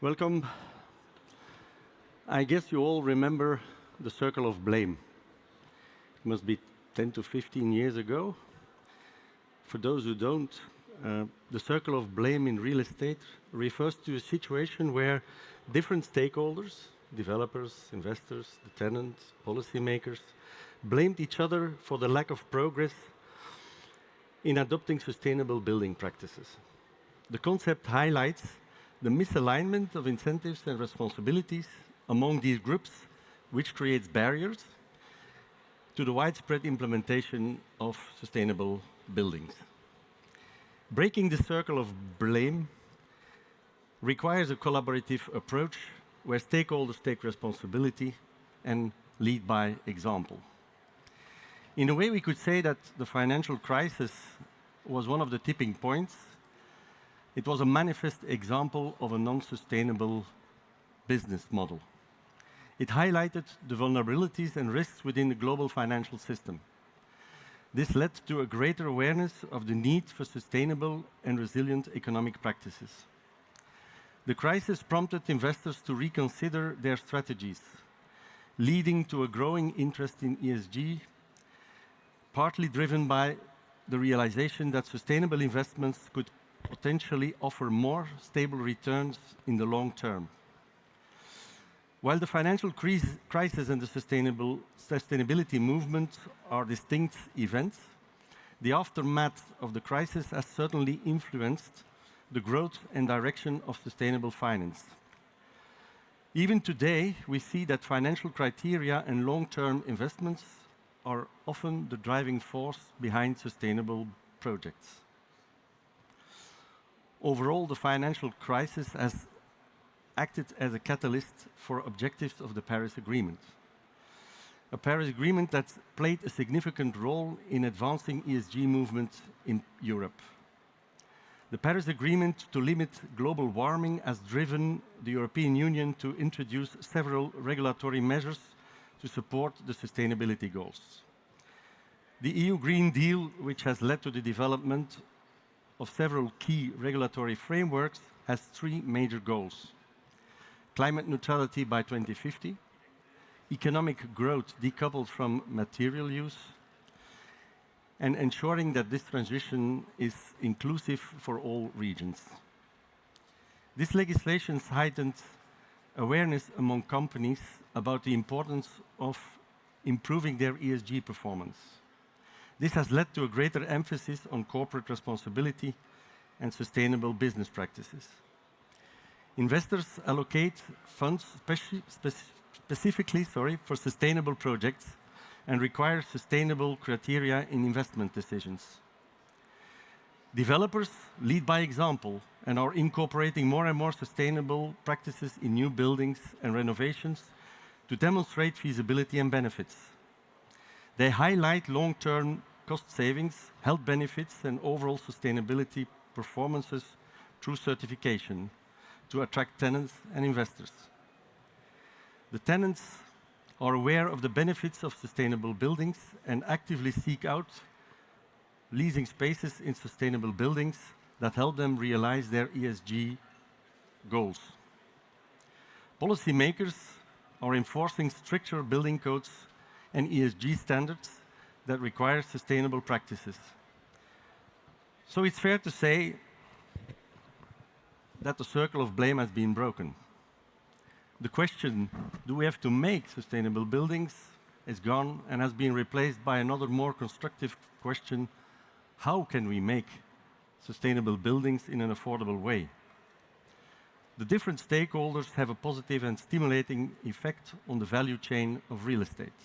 Welcome. I guess you all remember the circle of blame. It must be 10 to 15 years ago. For those who don't, the circle of blame in real estate refers to a situation where different stakeholders, developers, investors, the tenants, policymakers, blamed each other for the lack of progress in adopting sustainable building practices. The concept highlights the misalignment of incentives and responsibilities among these groups, which creates barriers to the widespread implementation of sustainable buildings. Breaking the circle of blame requires a collaborative approach where stakeholders take responsibility and lead by example. In a way, we could say that the financial crisis was one of the tipping points. It was a manifest example of a non-sustainable business model. It highlighted the vulnerabilities and risks within the global financial system. This led to a greater awareness of the need for sustainable and resilient economic practices. The crisis prompted investors to reconsider their strategies, leading to a growing interest in ESG, partly driven by the realization that sustainable investments could potentially offer more stable returns in the long term. While the financial crisis and the sustainability movement are distinct events, the aftermath of the crisis has certainly influenced the growth and direction of sustainable finance. Even today, we see that financial criteria and long-term investments are often the driving force behind sustainable projects. Overall, the financial crisis has acted as a catalyst for objectives of the Paris Agreement. A Paris Agreement that played a significant role in advancing ESG movement in Europe. The Paris Agreement to limit global warming has driven the European Union to introduce several regulatory measures to support the sustainability goals. The EU Green Deal, which has led to the development of several key regulatory frameworks, has three major goals: climate neutrality by 2050, economic growth decoupled from material use, and ensuring that this transition is inclusive for all regions. This legislation heightened awareness among companies about the importance of improving their ESG performance. This has led to a greater emphasis on corporate responsibility and sustainable business practices. Investors allocate funds specifically for sustainable projects and require sustainable criteria in investment decisions. Developers lead by example and are incorporating more and more sustainable practices in new buildings and renovations to demonstrate feasibility and benefits. They highlight long-term cost savings, health benefits, and overall sustainability performances through certification to attract tenants and investors. The tenants are aware of the benefits of sustainable buildings and actively seek out leasing spaces in sustainable buildings that help them realize their ESG goals. Policymakers are enforcing stricter building codes and ESG standards that require sustainable practices. So it's fair to say that the circle of blame has been broken. The question, do we have to make sustainable buildings, is gone and has been replaced by another more constructive question: how can we make sustainable buildings in an affordable way? The different stakeholders have a positive and stimulating effect on the value chain of real estate.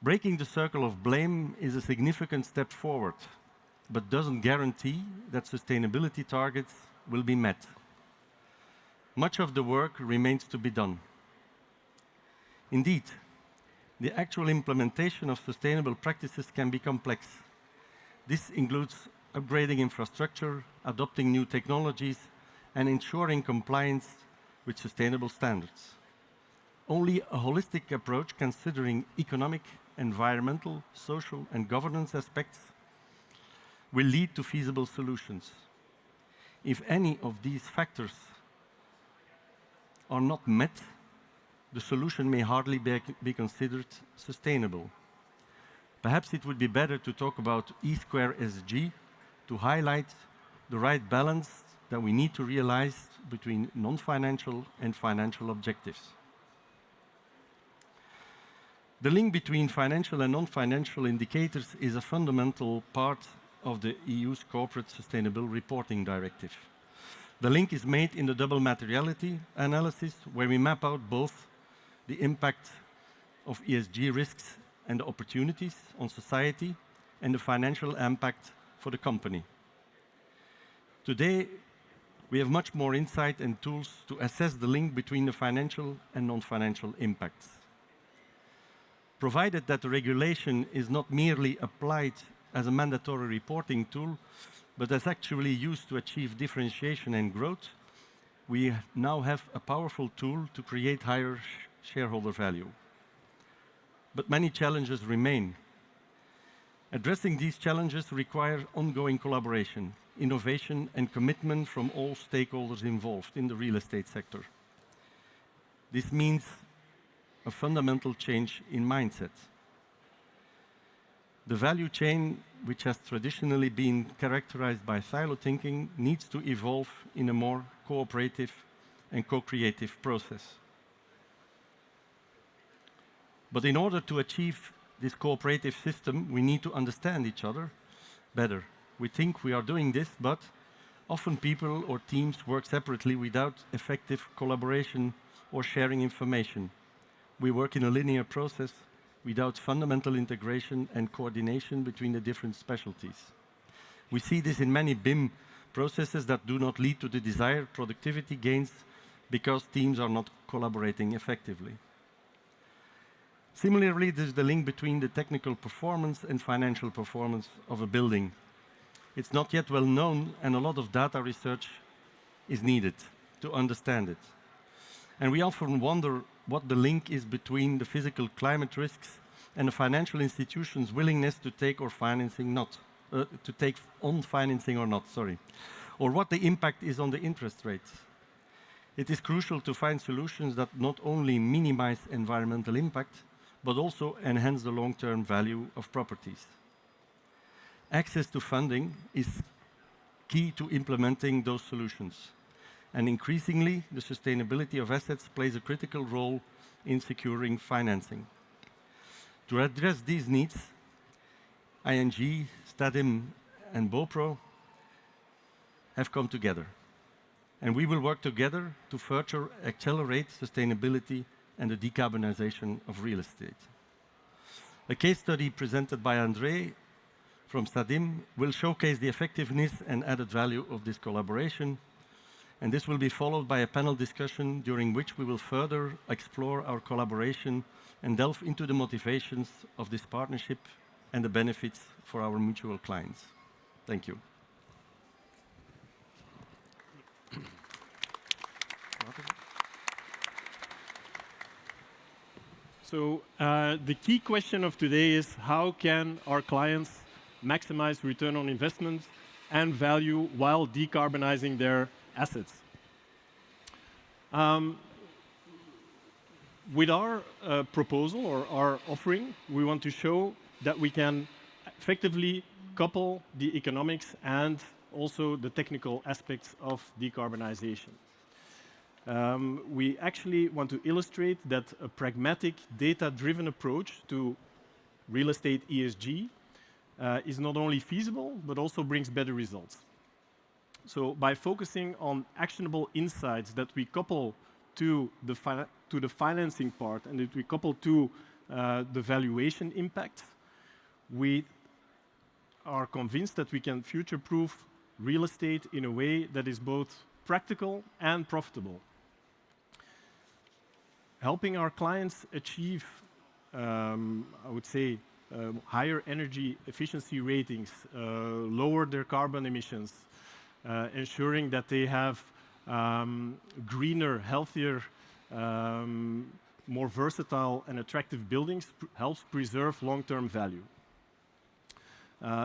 Breaking the circle of blame is a significant step forward, but doesn't guarantee that sustainability targets will be met. Much of the work remains to be done. Indeed, the actual implementation of sustainable practices can be complex. This includes upgrading infrastructure, adopting new technologies, and ensuring compliance with sustainable standards. Only a holistic approach considering economic, environmental, social, and governance aspects will lead to feasible solutions. If any of these factors are not met, the solution may hardly be considered sustainable. Perhaps it would be better to talk about E square SG to highlight the right balance that we need to realize between non-financial and financial objectives. The link between financial and non-financial indicators is a fundamental part of the EU's Corporate Sustainable Reporting Directive. The link is made in the double materiality analysis, where we map out both the impact of ESG risks and the opportunities on society and the financial impact for the company. Today, we have much more insight and tools to assess the link between the financial and non-financial impacts. Provided that the regulation is not merely applied as a mandatory reporting tool, but is actually used to achieve differentiation and growth, we now have a powerful tool to create higher shareholder value. But many challenges remain. Addressing these challenges requires ongoing collaboration, innovation, and commitment from all stakeholders involved in the real estate sector. This means a fundamental change in mindset. The value chain, which has traditionally been characterized by silo thinking, needs to evolve in a more cooperative and co-creative process. But in order to achieve this cooperative system, we need to understand each other better. We think we are doing this, but often people or teams work separately without effective collaboration or sharing information. We work in a linear process without fundamental integration and coordination between the different specialties. We see this in many BIM processes that do not lead to the desired productivity gains because teams are not collaborating effectively. Similarly, there's the link between the technical performance and financial performance of a building. It's not yet well known, and a lot of data research is needed to understand it. And we often wonder what the link is between the physical climate risks and the financial institution's willingness to take on financing or not, or what the impact is on the interest rates. It is crucial to find solutions that not only minimize environmental impact, but also enhance the long-term value of properties. Access to funding is key to implementing those solutions. And increasingly, the sustainability of assets plays a critical role in securing financing. To address these needs, ING, Stadim and Bopro have come together. And we will work together to further accelerate sustainability and the decarbonization of real estate. A case study presented by André from Stadim will showcase the effectiveness and added value of this collaboration, and this will be followed by a panel discussion during which we will further explore our collaboration and delve into the motivations of this partnership and the benefits for our mutual clients. Thank you. So the key question of today is how can our clients maximize return on investment and value while decarbonizing their assets? With our proposal or our offering, we want to show that we can effectively couple the economics and also the technical aspects of decarbonization. We actually want to illustrate that a pragmatic, data-driven approach to real estate ESG is not only feasible, but also brings better results. So by focusing on actionable insights that we couple to the financing part and that we couple to the valuation impact, we are convinced that we can future-proof real estate in a way that is both practical and profitable. Helping our clients achieve, I would say, higher energy efficiency ratings, lower their carbon emissions, ensuring that they have greener, healthier, more versatile and attractive buildings helps preserve long-term value.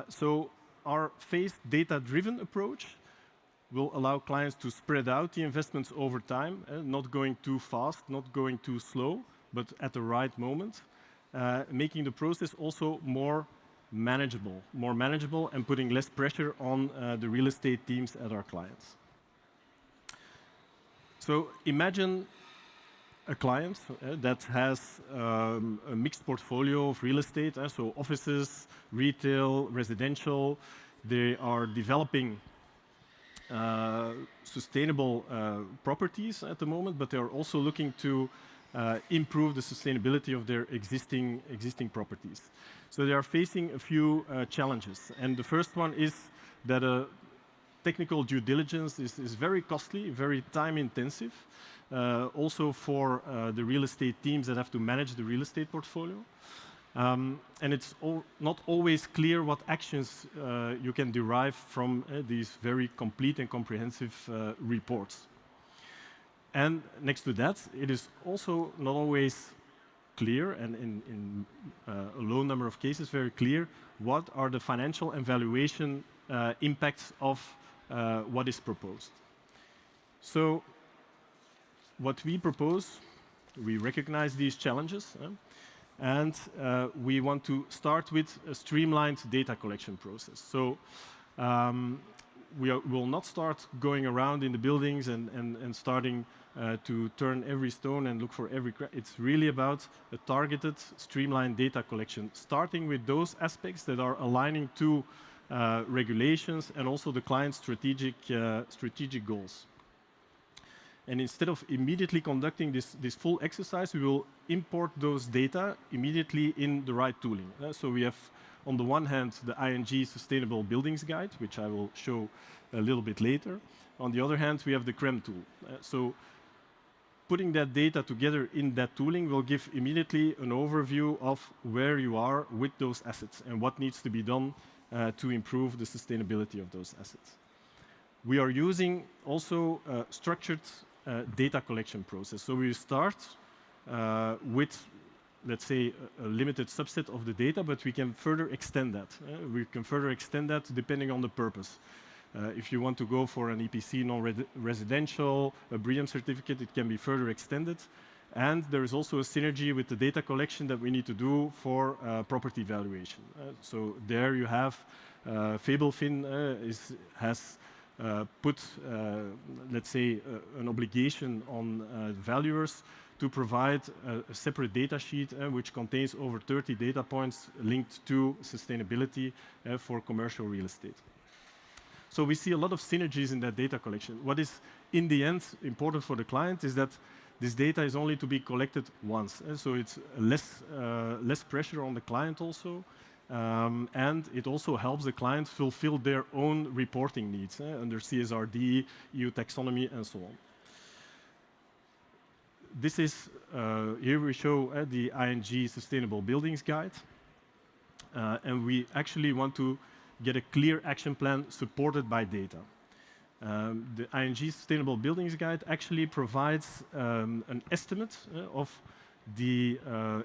So our phased data-driven approach will allow clients to spread out the investments over time, not going too fast, not going too slow, but at the right moment, making the process also more manageable and putting less pressure on the real estate teams at our clients. So imagine a client that has a mixed portfolio of real estate, so offices, retail, residential. They are developing sustainable properties at the moment, but they are also looking to improve the sustainability of their existing properties. So they are facing a few challenges, and the first one is that technical due diligence is very costly, very time intensive, also for the real estate teams that have to manage the real estate portfolio. And it's not always clear what actions you can derive from these very complete and comprehensive reports. And next to that, it is also not always clear, and in a low number of cases, very clear, what are the financial and valuation impacts of what is proposed. So what we propose, we recognize these challenges, and we want to start with a streamlined data collection process. So will not start going around in the buildings and starting to turn every stone and look for every crack. It's really about a targeted, streamlined data collection, starting with those aspects that are aligning to regulations and also the client's strategic goals. And instead of immediately conducting this full exercise, we will import those data immediately in the right tooling. So we have, on the one hand, the ING Sustainable Buildings Guide, which I will show a little bit later. On the other hand, we have the CREM tool. So putting that data together in that tooling will give immediately an overview of where you are with those assets and what needs to be done to improve the sustainability of those assets. We are using also a structured data collection process. So we start with, let's say, a limited subset of the data, but we can further extend that. We can further extend that depending on the purpose. If you want to go for an EPC non-residential, a BREEAM certificate, it can be further extended. And there is also a synergy with the data collection that we need to do for property valuation. So there you have Fabelfin has put, let's say, an obligation on valuers to provide a separate data sheet which contains over 30 data points linked to sustainability for commercial real estate. So we see a lot of synergies in that data collection. What is, in the end, important for the client is that this data is only to be collected once. So it's less pressure on the client also. And it also helps the client fulfill their own reporting needs under CSRD, EU taxonomy, and so on. This is, here we show the ING Sustainable Buildings Guide. And we actually want to get a clear action plan supported by data. The ING Sustainable Buildings Guide actually provides an estimate of the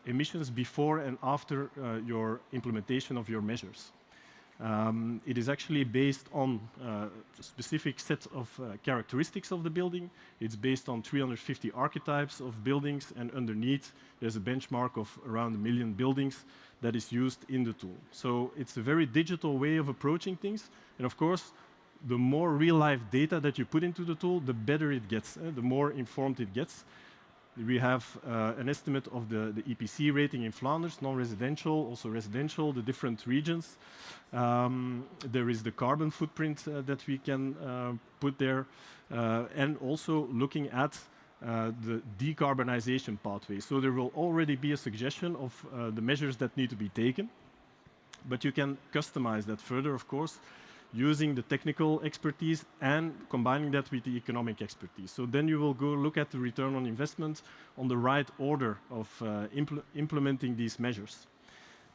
emissions before and after your implementation of your measures. It is actually based on a specific set of characteristics of the building. It's based on 350 archetypes of buildings, and underneath there's a benchmark of around 1 million buildings that is used in the tool. So it's a very digital way of approaching things, and of course, the more real-life data that you put into the tool, the better it gets, the more informed it gets. We have an estimate of the EPC rating in Flanders, non-residential, also residential, the different regions. There is the carbon footprint that we can put there, and also looking at the decarbonization pathway. So there will already be a suggestion of the measures that need to be taken, but you can customize that further, of course, using the technical expertise and combining that with the economic expertise. So then you will go look at the return on investment on the right order of implementing these measures.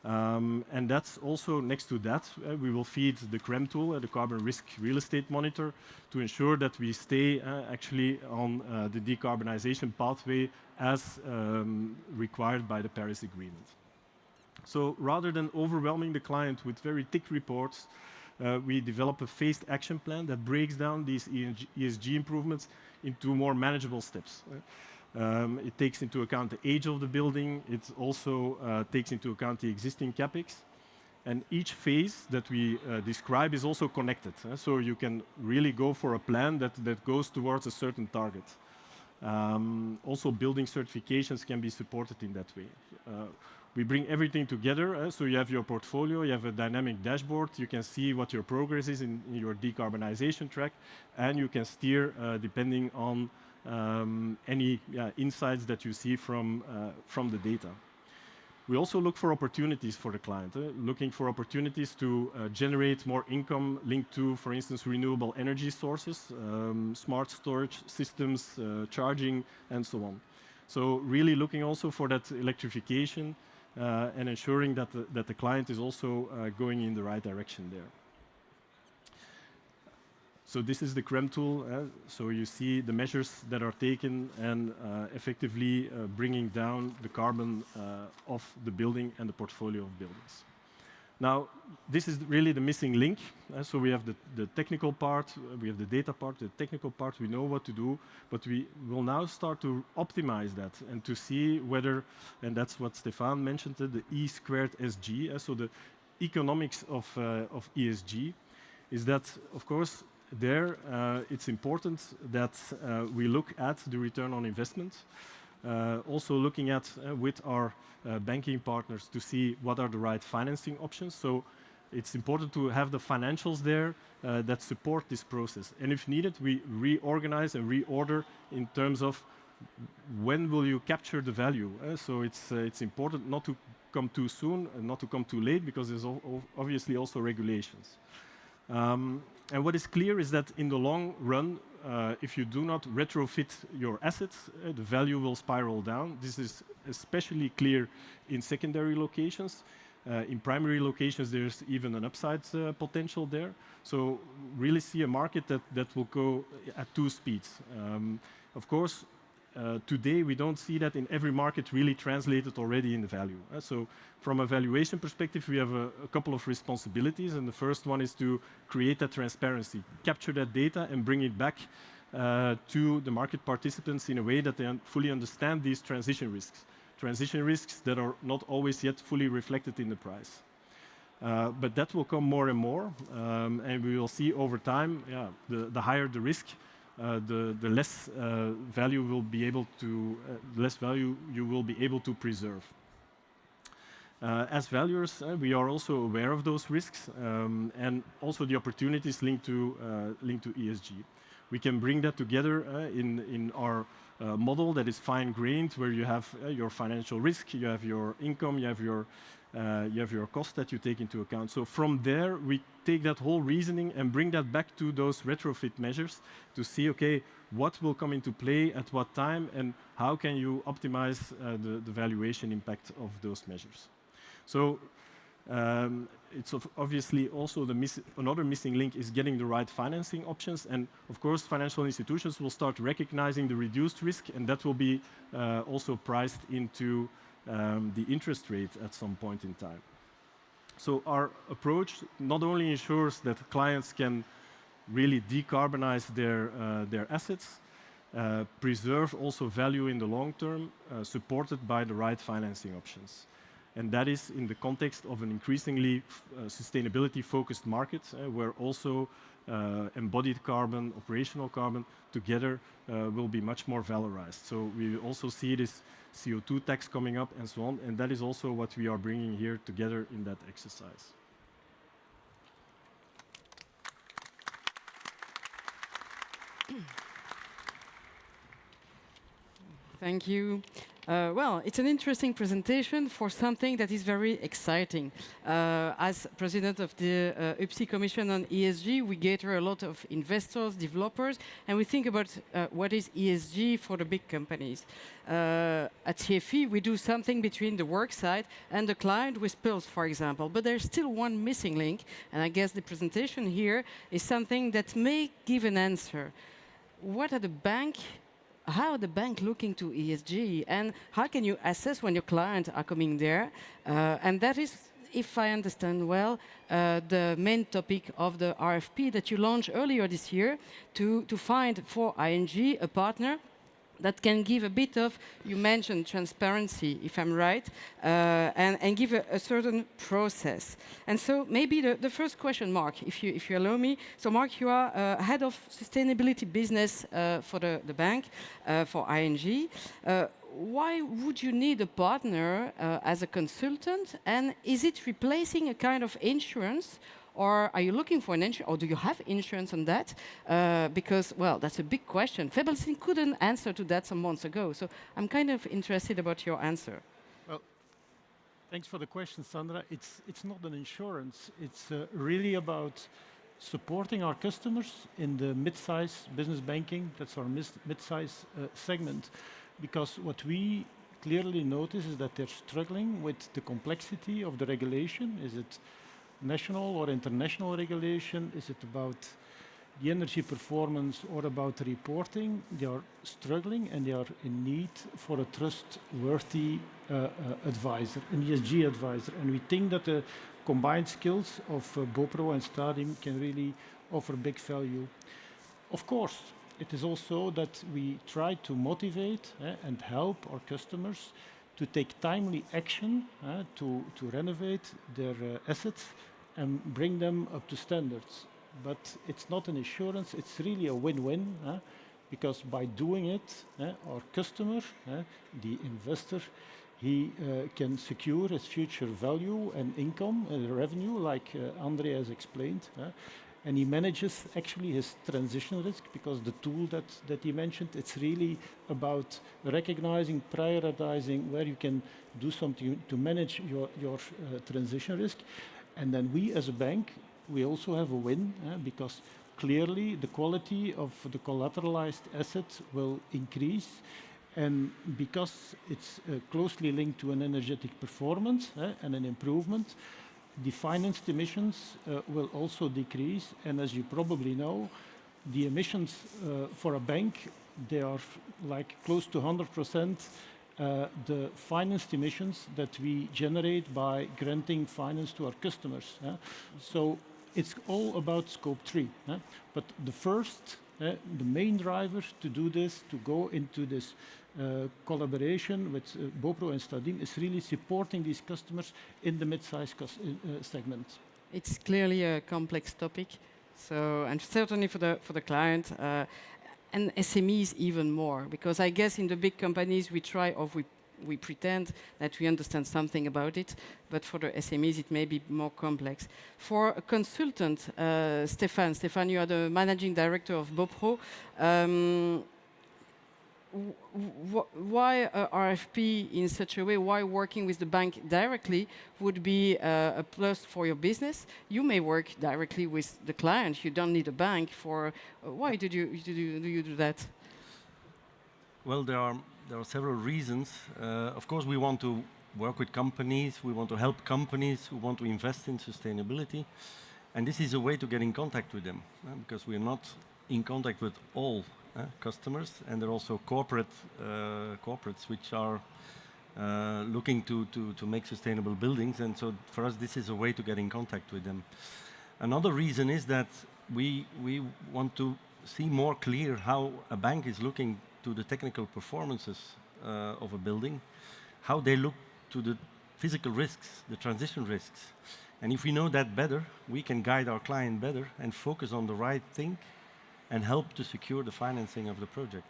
And that's also, next to that, we will feed the CREM tool, the Carbon Risk Real Estate Monitor, to ensure that we stay actually on the decarbonization pathway as required by the Paris Agreement. So rather than overwhelming the client with very thick reports, we develop a phased action plan that breaks down these ESG improvements into more manageable steps. It takes into account the age of the building. It also takes into account the existing capex. And each phase that we describe is also connected. So you can really go for a plan that goes towards a certain target. Also, building certifications can be supported in that way. We bring everything together, so you have your portfolio, you have a dynamic dashboard, you can see what your progress is in your decarbonization track, and you can steer depending on any insights that you see from the data. We also look for opportunities for the client, looking for opportunities to generate more income linked to, for instance, renewable energy sources, smart storage systems, charging, and so on. So really looking also for that electrification and ensuring that the client is also going in the right direction there. So this is the CREM tool. So you see the measures that are taken and effectively bringing down the carbon of the building and the portfolio of buildings. Now, this is really the missing link. So we have the technical part, we have the data part, the technical part, we know what to do, but we will now start to optimize that and to see whether, and that's what Stefan mentioned, the E squared SG, so the economics of ESG, is that, of course, there, it's important that we look at the return on investment, also looking at with our banking partners to see what are the right financing options. So it's important to have the financials there that support this process. And if needed, we reorganize and reorder in terms of when will you capture the value. So it's important not to come too soon and not to come too late, because there's obviously also regulations. And what is clear is that in the long run, if you do not retrofit your assets, the value will spiral down. This is especially clear in secondary locations. In primary locations, there's even an upside potential there. So really see a market that will go at two speeds. Of course, today we don't see that in every market really translated already in the value. So from a valuation perspective, we have a couple of responsibilities, and the first one is to create that transparency, capture that data and bring it back to the market participants in a way that they fully understand these transition risks that are not always yet fully reflected in the price. But that will come more and more, and we will see over time, the higher the risk, the less value will be able to, less value you will be able to preserve. As valuers, we are also aware of those risks and also the opportunities linked to ESG. We can bring that together in our model that is fine-grained, where you have your financial risk, you have your income, you have your cost that you take into account. So from there, we take that whole reasoning and bring that back to those retrofit measures to see, okay, what will come into play at what time, and how can you optimize the valuation impact of those measures. So it's obviously also another missing link is getting the right financing options. And of course, financial institutions will start recognizing the reduced risk, and that will be also priced into the interest rate at some point in time. So our approach not only ensures that clients can really decarbonize their assets, preserve also value in the long term, supported by the right financing options. And that is in the context of an increasingly sustainability-focused market, where also embodied carbon, operational carbon, together will be much more valorized. So we also see this CO2 tax coming up and so on, and that is also what we are bringing here together in that exercise. Thank you. Well, it's an interesting presentation for something that is very exciting. As president of the UPSI Commission on ESG, we gather a lot of investors, developers, and we think about what is ESG for the big companies. At TFE, we do something between the work side and the client with Pulse, for example. But there's still one missing link, and I guess the presentation here is something that may give an answer. How the bank looking to ESG, and how can you assess when your clients are coming there? And that is if I understand well, the main topic of the RFP that you launched earlier this year to find for ING a partner that can give a bit of, you mentioned transparency, if I'm right, and give a certain process. And so maybe the first question, Mark, if you allow me. So Mark, you are head of sustainability business for the bank, for ING. Why would you need a partner as a consultant? And is it replacing a kind of insurance? Or are you looking for an insurance, or do you have insurance on that? Because, well, that's a big question. Febelsin couldn't answer to that some months ago, so I'm kind of interested about your answer. Well, thanks for the question, Sandra. It's not an insurance. It's really about supporting our customers in the mid-size business banking. That's our mid-size segment. Because what we clearly notice is that they're struggling with the complexity of the regulation. Is it national or international regulation? Is it about the energy performance or about reporting? They are struggling and they are in need for a trustworthy advisor, an ESG advisor. And we think that the combined skills of Bopro and Stadim can really offer big value. Of course, it is also that we try to motivate and help our customers to take timely action to renovate their assets and bring them up to standards. But it's not an insurance, it's really a win-win, because by doing it, our customer, the investor, he can secure his future value and income and revenue, like André has explained. And he manages actually his transition risk, because the tool that he mentioned, it's really about recognizing, prioritizing where you can do something to manage your transition risk. And then we as a bank, we also have a win, because clearly the quality of the collateralized asset will increase. And because it's closely linked to an energetic performance and an improvement, the financed emissions will also decrease. And as you probably know, the emissions for a bank, they are like close to 100% the financed emissions that we generate by granting finance to our customers. So it's all about scope 3. But the first, the main driver to do this, to go into this collaboration with Bopro and Stadim, is really supporting these customers in the mid-size segment. It's clearly a complex topic, so, and certainly for the client, and SMEs even more, because I guess in the big companies we try, or we pretend that we understand something about it, but for the SMEs it may be more complex. For a consultant, Stefan, you are the managing director of Bopro. Why RFP in such a way? Why working with the bank directly would be a plus for your business? You may work directly with the client. You don't need a bank for. Why do you do that? Well, there are several reasons. Of course, we want to work with companies. We want to help companies who want to invest in sustainability, and this is a way to get in contact with them, because we are not in contact with all customers, and there are also corporates which are looking to make sustainable buildings, and so for us this is a way to get in contact with them. Another reason is that we want to see more clear how a bank is looking to the technical performances of a building, how they look to the physical risks, the transition risks. And if we know that better, we can guide our client better and focus on the right thing and help to secure the financing of the project.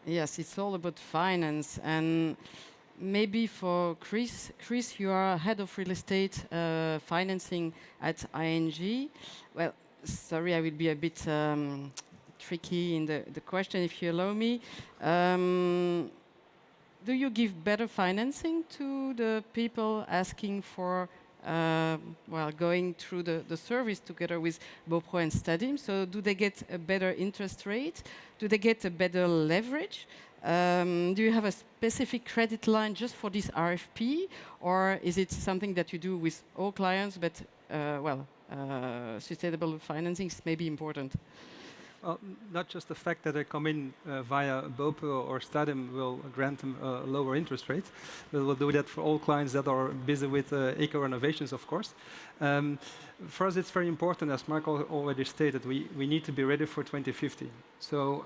Yes, it's all about finance. And maybe for Chris, you are head of real estate financing at ING. Well, sorry, I will be a bit tricky in the question, if you allow me. Do you give better financing to the people asking for going through the service together with Bopro and Stadim? So do they get a better interest rate? Do they get a better leverage? Do you have a specific credit line just for this RFP? Or is it something that you do with all clients, but sustainable financing is maybe important? Not just the fact that they come in via Bopro or Stadim will grant them a lower interest rate. We'll do that for all clients that are busy with eco-renovations, of course. For us, it's very important, as Michael already stated, we need to be ready for 2050. So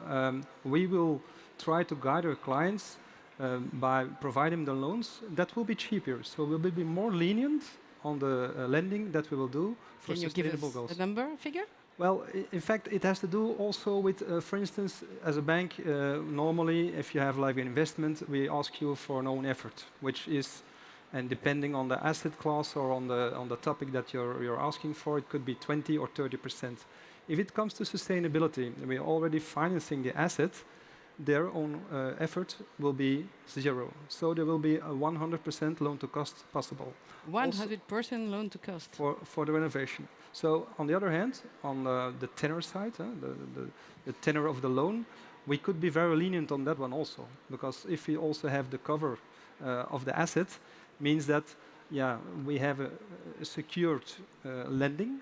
we will try to guide our clients by providing the loans that will be cheaper. So we'll be more lenient on the lending that we will do for sustainable goals. Can you give us a number, figure? Well, in fact, it has to do also with, for instance, as a bank, normally, if you have like an investment, we ask you for an own effort, which is, and depending on the asset class or on the topic that you're asking for, it could be 20 or 30%. If it comes to sustainability, we're already financing the asset, their own effort will be zero. So there will be a 100% loan to cost possible. 100% loan to cost. For the renovation. So on the other hand, on the tenor side, the tenor of the loan, we could be very lenient on that one also. Because if we also have the cover of the asset, means that we have a secured lending,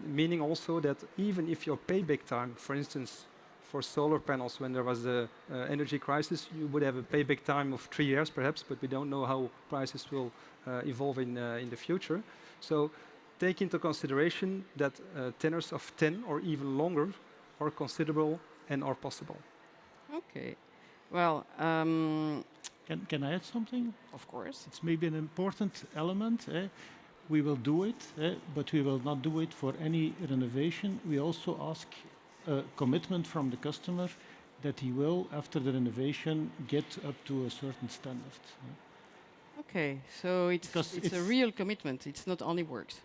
meaning also that even if your payback time, for instance, for solar panels, when there was the energy crisis, you would have a payback time of 3 years perhaps, but we don't know how prices will evolve in the future. So take into consideration that tenors of 10 or even longer are considerable and are possible. Okay. Well, Can I add something? of course. It's maybe an important element. We will do it, but we will not do it for any renovation. We also ask a commitment from the customer that he will, after the renovation, get up to a certain standard. Okay, so it's a real commitment. It's not only works.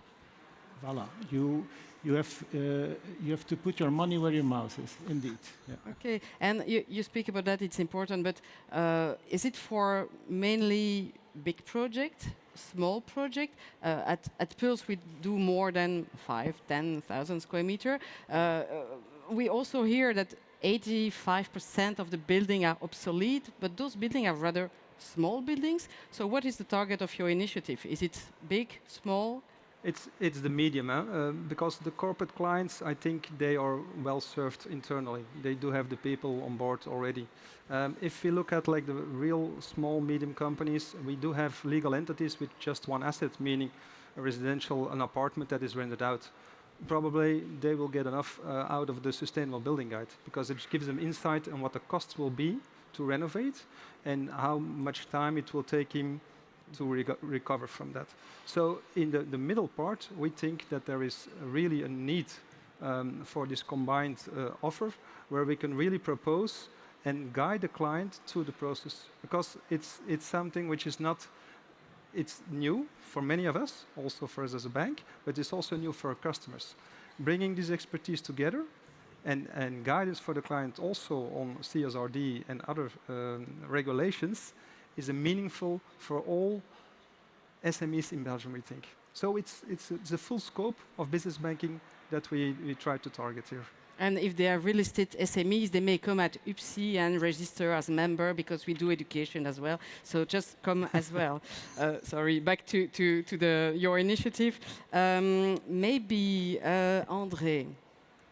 Voilà. You have to put your money where your mouth is, indeed. Yeah. Okay, and you speak about that. It's important, but is it for mainly big project, small project? At Pulse, we do more than 5,000-10,000 square meter. We also hear that 85% of the buildings are obsolete, but those buildings are rather small buildings. So what is the target of your initiative? Is it big, small? It's the medium, because the corporate clients, I think they are well served internally. They do have the people on board already. If we look at like the real small, medium companies, we do have legal entities with just one asset, meaning a residential, an apartment that is rented out. Probably they will get enough out of the Sustainable Building Guide, because it gives them insight on what the costs will be to renovate and how much time it will take him to recover from that. So in the middle part, we think that there is really a need for this combined offer, where we can really propose and guide the client through the process, because it's something which is not, it's new for many of us, also for us as a bank, but it's also new for our customers. Bringing this expertise together and guidance for the client also on CSRD and other regulations is a meaningful for all SMEs in Belgium, we think. So it's a full scope of business banking that we try to target here. And if they are real estate SMEs, they may come at UPSI and register as a member, because we do education as well. So just come as well. Sorry, back to your initiative. Maybe, André,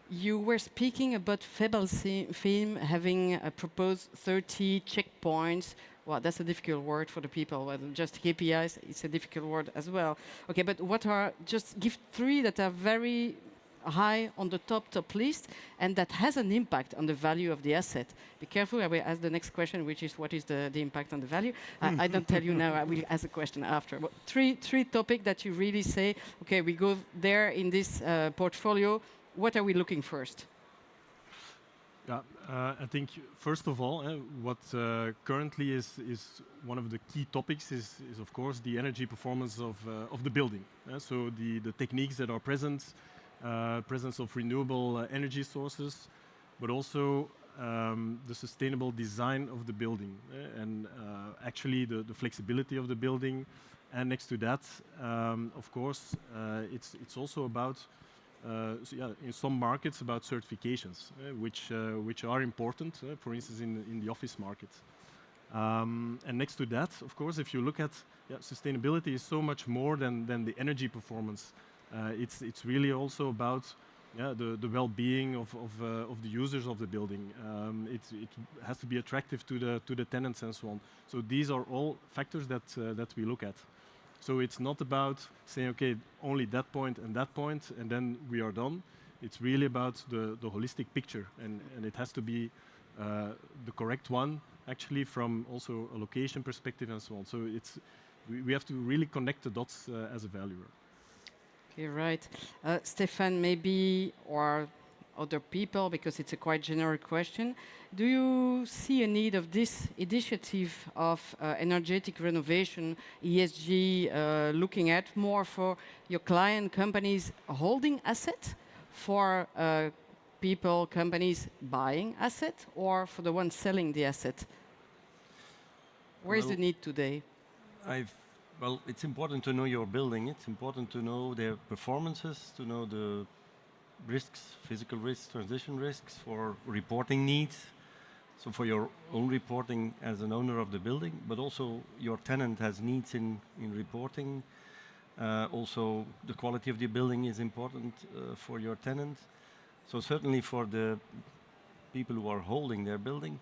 you were speaking about Febelfilm having proposed 30 checkpoints. Well, that's a difficult word for the people. Well, just KPIs, it's a difficult word as well. Okay, but what are, just give 3 that are very high on the top list and that has an impact on the value of the asset. Be careful, I will ask the next question, which is what is the impact on the value? I don't tell you now, I will ask a question after. But three topics that you really say, okay, we go there in this portfolio. What are we looking first? Yeah, I think first of all, what currently is one of the key topics is of course the energy performance of the building. So the techniques that are present, presence of renewable energy sources, but also the sustainable design of the building, and actually the flexibility of the building. And next to that, of course, it's also about in some markets about certifications, which are important, for instance, in the office market. And next to that, of course, if you look at sustainability is so much more than the energy performance. It's really also about the well-being of the users of the building. It has to be attractive to the tenants and so on. So these are all factors that we look at. So it's not about saying, okay, only that point, and then we are done. It's really about the holistic picture, and it has to be the correct one, actually, from also a location perspective and so on. So we have to really connect the dots as a valuer. Okay, right. Stefan, maybe, or other people, because it's a quite generic question. Do you see a need of this initiative of energetic renovation, ESG, looking at more for your client companies holding asset, for people, companies buying asset, or for the ones selling the asset? Where is the need today? Well, it's important to know your building. It's important to know their performances, to know the risks, physical risks, transition risks, for reporting needs. So for your own reporting as an owner of the building, but also your tenant has needs in reporting. Also, the quality of the building is important for your tenant. So certainly for the people who are holding their building,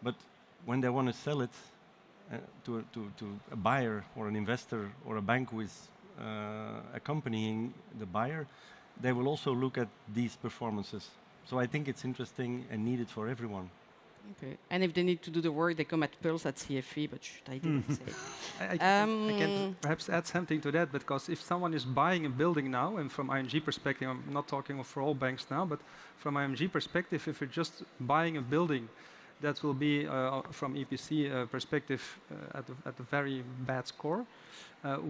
but when they want to sell it to a buyer or an investor or a bank who is accompanying the buyer, they will also look at these performances. So I think it's interesting and needed for everyone. Okay. And if they need to do the work, they come at Pulse at CFE, but I didn't say. I can perhaps add something to that, because if someone is buying a building now, and from ING perspective, I'm not talking for all banks now, but from ING perspective, if you're just buying a building, that will be, from EPC perspective, at a very bad score.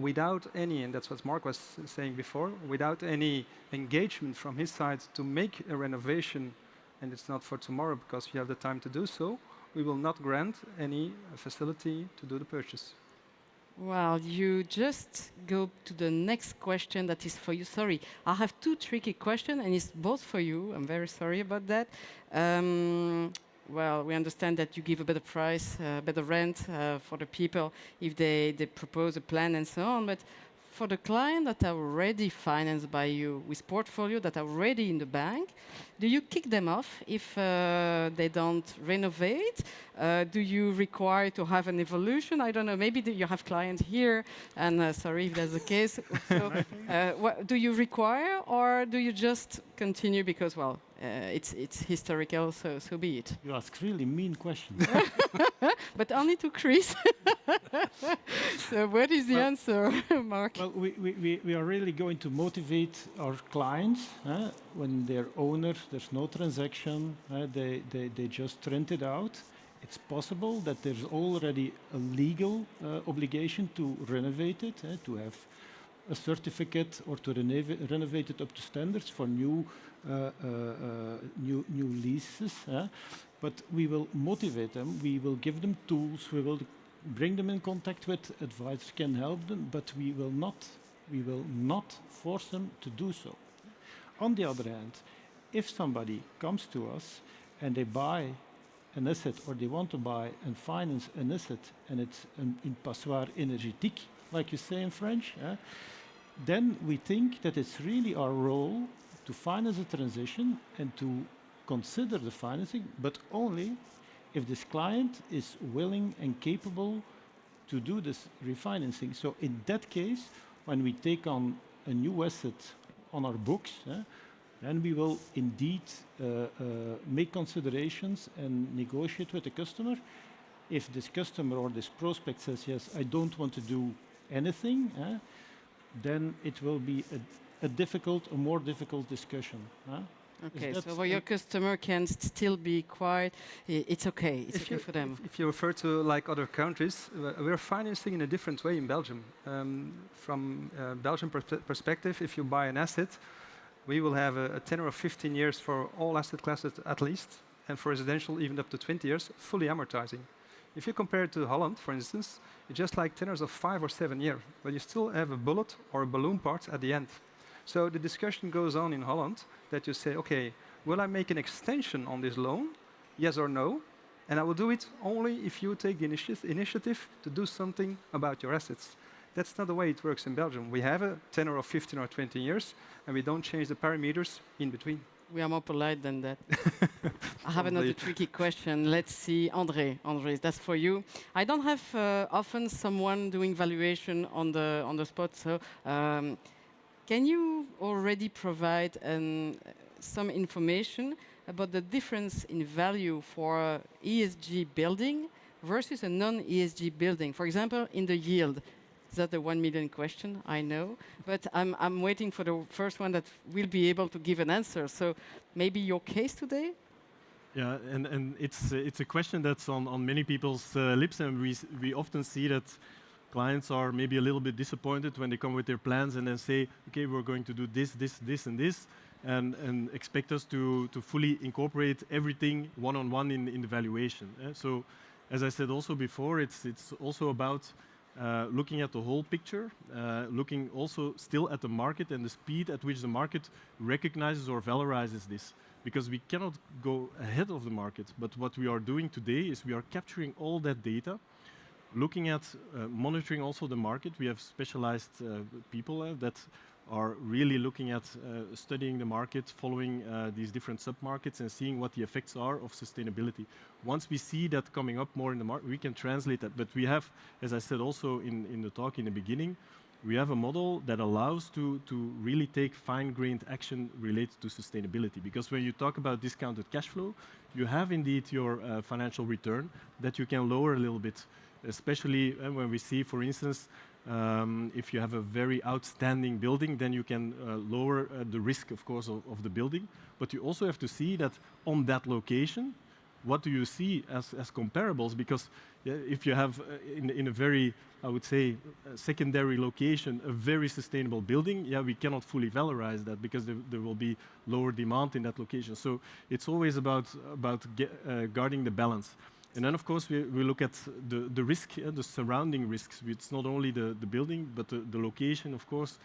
Without any, and that's what Mark was saying before, without any engagement from his side to make a renovation, and it's not for tomorrow because you have the time to do so, we will not grant any facility to do the purchase. Well, you just go to the next question that is for you. Sorry, I have two tricky questions, and it's both for you. I'm very sorry about that. Well, we understand that you give a better price, better rent for the people if they propose a plan and so on. But for the client that are already financed by you with portfolio that are already in the bank, do you kick them off if they don't renovate? Do you require to have an evolution? I don't know. Maybe you have clients here, and sorry if that's the case. So, what do you require, or do you just continue because, well, it's historical, so be it. You ask really mean questions. But only to Chris. So what is the answer, Mark? Well, we are really going to motivate our clients when they're owner, there's no transaction, they just rent it out. It's possible that there's already a legal obligation to renovate it, to have a certificate or to renovate it up to standards for new leases. But we will motivate them, we will give them tools, we will bring them in contact with advisors, can help them, but we will not force them to do so. On the other hand, if somebody comes to us and they buy an asset, or they want to buy and finance an asset, and it's une passoire énergétique, like you say in French, then we think that it's really our role to finance a transition and to consider the financing, but only if this client is willing and capable to do this refinancing. So in that case, when we take on a new asset on our books, then we will indeed make considerations and negotiate with the customer. If this customer or this prospect says, yes, I don't want to do anything, then it will be a more difficult discussion. Okay, so where your customer can still be quiet, it's okay. It's okay for them. If you refer to like other countries, we're financing in a different way in Belgium. From Belgian perspective, if you buy an asset, we will have a tenor of 15 years for all asset classes at least, and for residential even up to 20 years, fully amortizing. If you compare it to Holland, for instance, it's just like tenors of 5 or 7 years, but you still have a bullet or a balloon part at the end. So the discussion goes on in Holland that you say, okay, will I make an extension on this loan? Yes or no? And I will do it only if you take the initiative to do something about your assets. That's not the way it works in Belgium. We have a 10 or 15 or 20 years, and we don't change the parameters in between. We are more polite than that. I have another tricky question. Let's see, André. André, that's for you. I don't have often someone doing valuation on the spot, so can you already provide some information about the difference in value for a ESG building versus a non-ESG building? For example, in the yield. That's the 1 million question, I know. But I'm waiting for the first one that will be able to give an answer. So maybe your case today? Yeah, and it's a question that's on many people's lips, and we often see that clients are maybe a little bit disappointed when they come with their plans and then say, okay, we're going to do this, this, this, and this, and expect us to fully incorporate everything one-on-one in the valuation. So, as I said also before, it's also about looking at the whole picture, looking also still at the market and the speed at which the market recognizes or valorizes this. Because we cannot go ahead of the market, but what we are doing today is we are capturing all that data, looking at monitoring also the market. We have specialized people that are really looking at studying the market, following these different sub-markets and seeing what the effects are of sustainability. Once we see that coming up more in the market, we can translate that. But we have, as I said also in the talk in the beginning, we have a model that allows to really take fine-grained action related to sustainability. Because when you talk about discounted cash flow, you have indeed your financial return that you can lower a little bit, especially when we see, for instance, if you have a very outstanding building, then you can lower the risk, of course, of the building. But you also have to see that on that location, what do you see as comparables? Because if you have in a very, I would say, secondary location, a very sustainable building, we cannot fully valorize that because there will be lower demand in that location. So it's always about guarding the balance. And then, of course, we look at the risk, the surrounding risks. It's not only the building, but the location, of course,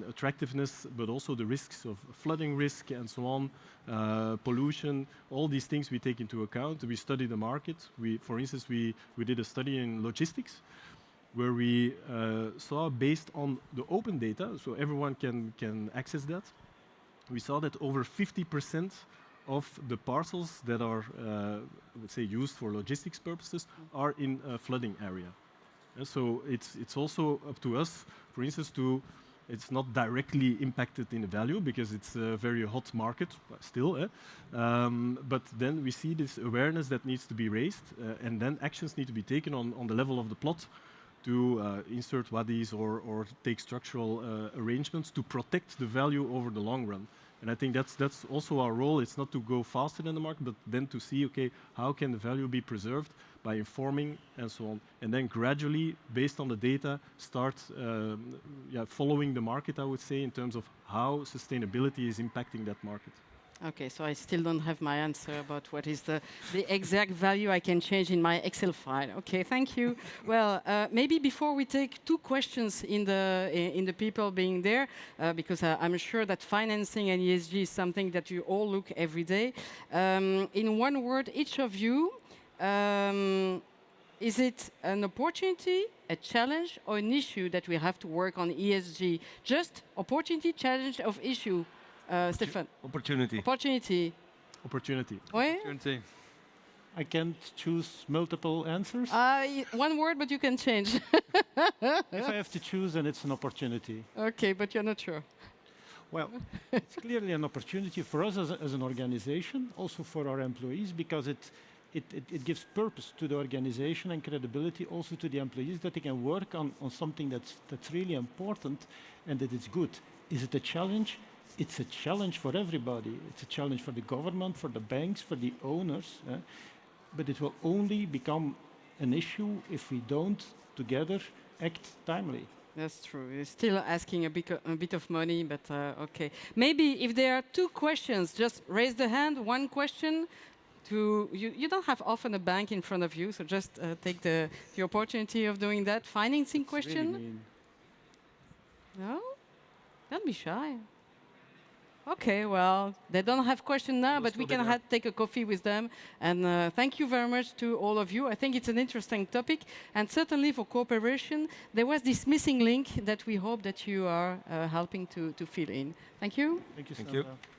attractiveness, but also the risks of flooding risk and so on, pollution, all these things we take into account. We study the market. For instance, we did a study in logistics where we saw, based on the open data, so everyone can access that, we saw that over 50% of the parcels that are, let's say, used for logistics purposes are in a flooding area. And so it's also up to us, for instance, it's not directly impacted in the value because it's a very hot market still, but then we see this awareness that needs to be raised, and then actions need to be taken on the level of the plot to insert wadis or take structural arrangements to protect the value over the long run. And I think that's also our role. It's not to go faster than the market, but then to see, okay, how can the value be preserved by informing and so on. And then gradually, based on the data, start following the market, I would say, in terms of how sustainability is impacting that market. Okay, so I still don't have my answer about what is the exact value I can change in my Excel file. Okay, thank you. Well, maybe before we take two questions in the people being there, because I'm sure that financing and ESG is something that you all look every day. In one word, each of you, is it an opportunity, a challenge, or an issue that we have to work on ESG? Just opportunity, challenge, of issue. Stefan. Opportunity. Opportunity. Opportunity. Opportunity. I can't choose multiple answers. One word, but you can change. If I have to choose, then it's an opportunity. Okay, but you're not sure. Well, it's clearly an opportunity for us as an organization, also for our employees, because it gives purpose to the organization and credibility also to the employees that they can work on something that's really important and that it's good. Is it a challenge? It's a challenge for everybody. It's a challenge for the government, for the banks, for the owners. But it will only become an issue if we don't together act timely. That's true. You're still asking a bit of money, but okay. Maybe if there are two questions, just raise the hand. One question. You don't have often a bank in front of you, so just take the opportunity of doing that. Financing question? Really mean. No? Don't be shy. Okay, well, they don't have question now, We'll but still we be can there. take a coffee with them. And thank you very much to all of you. I think it's an interesting topic. And certainly for cooperation, there was this missing link that we hope that you are helping to fill in. Thank you. Thank you, Thank you. Sandra.